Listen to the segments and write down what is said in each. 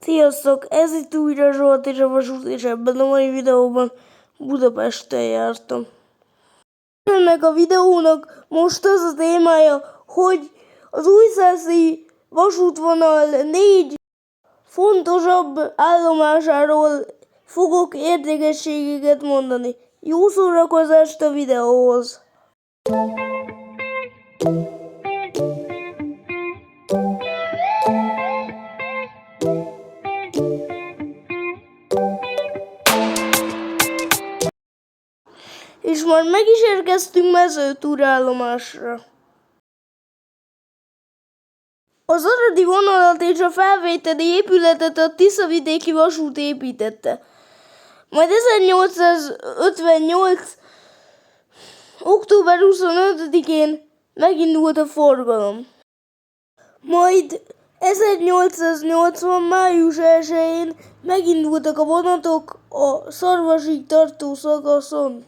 Sziasztok! Ez itt újra Zsolt és a Vasút, és ebben a mai videóban Budapesten jártam. Ennek a videónak most az a témája, hogy az újszászi vasútvonal 4 fontosabb állomásáról fogok érdekességeket mondani. Jó szórakozást a videóhoz! És már meg is érkeztünk Mezőtúrállomásra. Az aradi vonalat és a felvételi épületet a Tiszavidéki Vasút építette. Majd 1858. október 25-én megindult a forgalom. Majd 1880. május 1-én megindultak a vonatok a Szarvasig tartó szakaszon.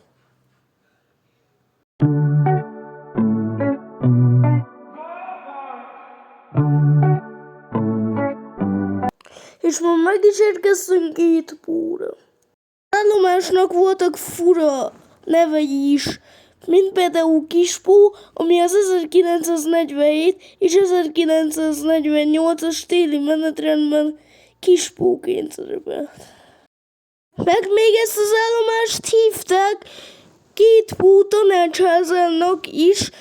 És ma meg is érkeztünk Kétpóra. Az állomásnak voltak fura nevei is, mint például Kispó, ami az 1947 és 1948-as téli menetrendben Kispóként szerepelt. Meg még ezt az állomást hívták Kétpó tanácsházának is,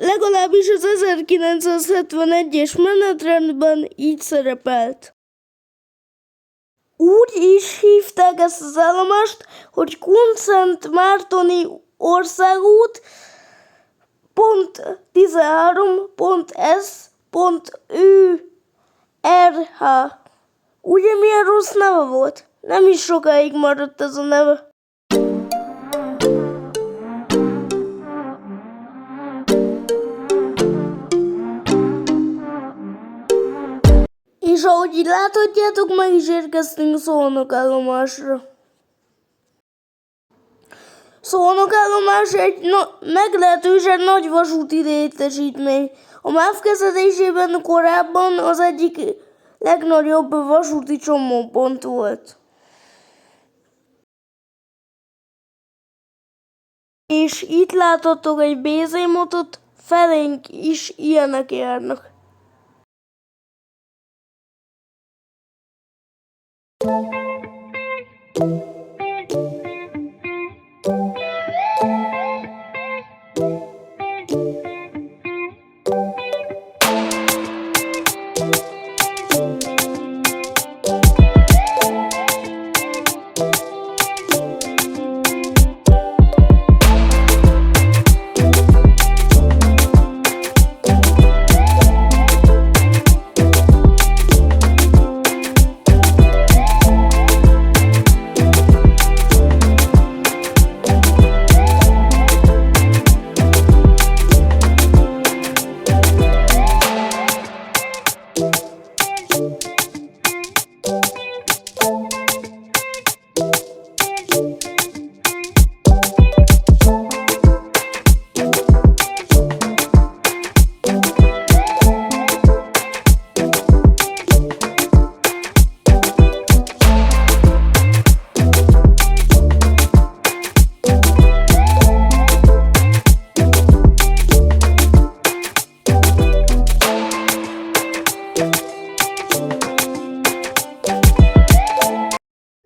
legalábbis az 1971-es menetrendben így szerepelt. Úgy is hívták ezt az állomást, hogy Kunszentmártoni országút .13.S.ÜRH. Ugye milyen rossz neve volt? Nem is sokáig maradt ez a neve. És ahogy így láthatjátok, meg is érkeztünk Szolnokállomásra. Szolnokállomás egy meglehetősen nagy vasúti létesítmény. A MÁV kezelésében korábban az egyik legnagyobb vasúti csomópont volt. És itt láthatok egy BZ-motot, felénk is ilyenek járnak.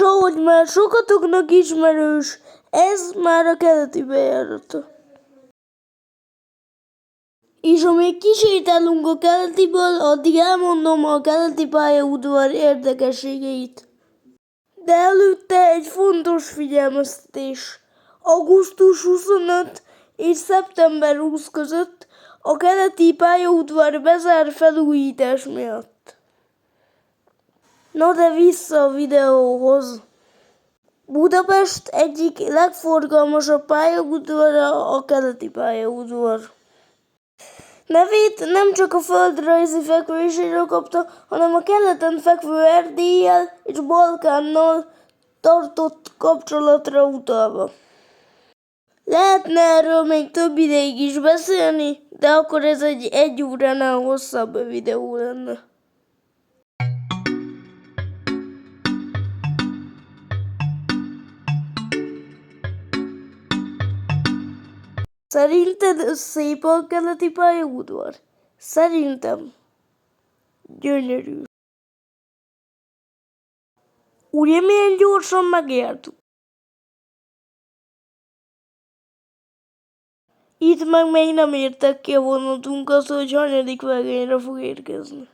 Ahogy már sokatoknak ismerős, ez már a keleti bejárata. És amíg kisétálunk a keletiből, addig elmondom a keleti pályaudvar érdekességeit. De előtte egy fontos figyelmeztetés. Augusztus 25 és szeptember 20 között a keleti pályaudvar bezár felújítás miatt. No de vissza a videóhoz. Budapest egyik legforgalmasabb pályaudvara a keleti pályaudvar. Nevét nem csak a földrajzi fekvéséről kapta, hanem a keleten fekvő Erdéllyel és Balkánnal tartott kapcsolatra utalva. Lehetne erről még több ideig is beszélni, de akkor ez egy óránál hosszabb videó lenne. Szerinted szép a keleti pályaudvar? Szerintem gyönyörű. Ugye milyen gyorsan megértük? Itt meg még nem értek ki a vonatunk az, hogy hanyadik vágányra fog érkezni.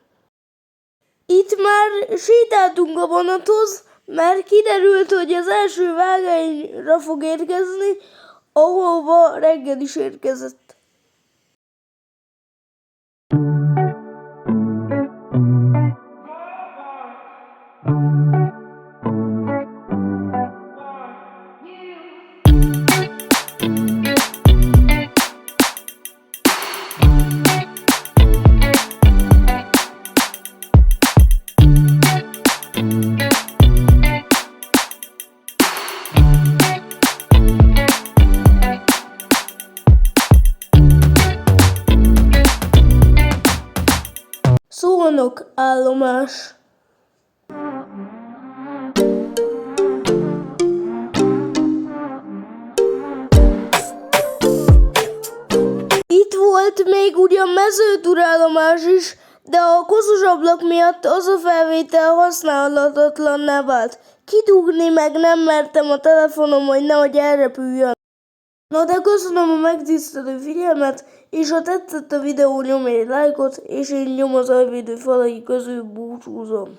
Itt már sétáltunk a vonathoz, mert kiderült, hogy az első vágányra fog érkezni, ahova reggel is érkezett. Szolnok állomás. Itt volt még ugyan mezőtúrállomás is, de a koszos ablak miatt az a felvétel használhatatlanná vált. Kidugni meg nem mertem a telefonom, hogy nehogy elrepüljön. Na de köszönöm a megtisztelő figyelmet, és ha tetszett a videó, nyomj egy lájkot, és én nyom az ajvédő falai közül búcsúzom.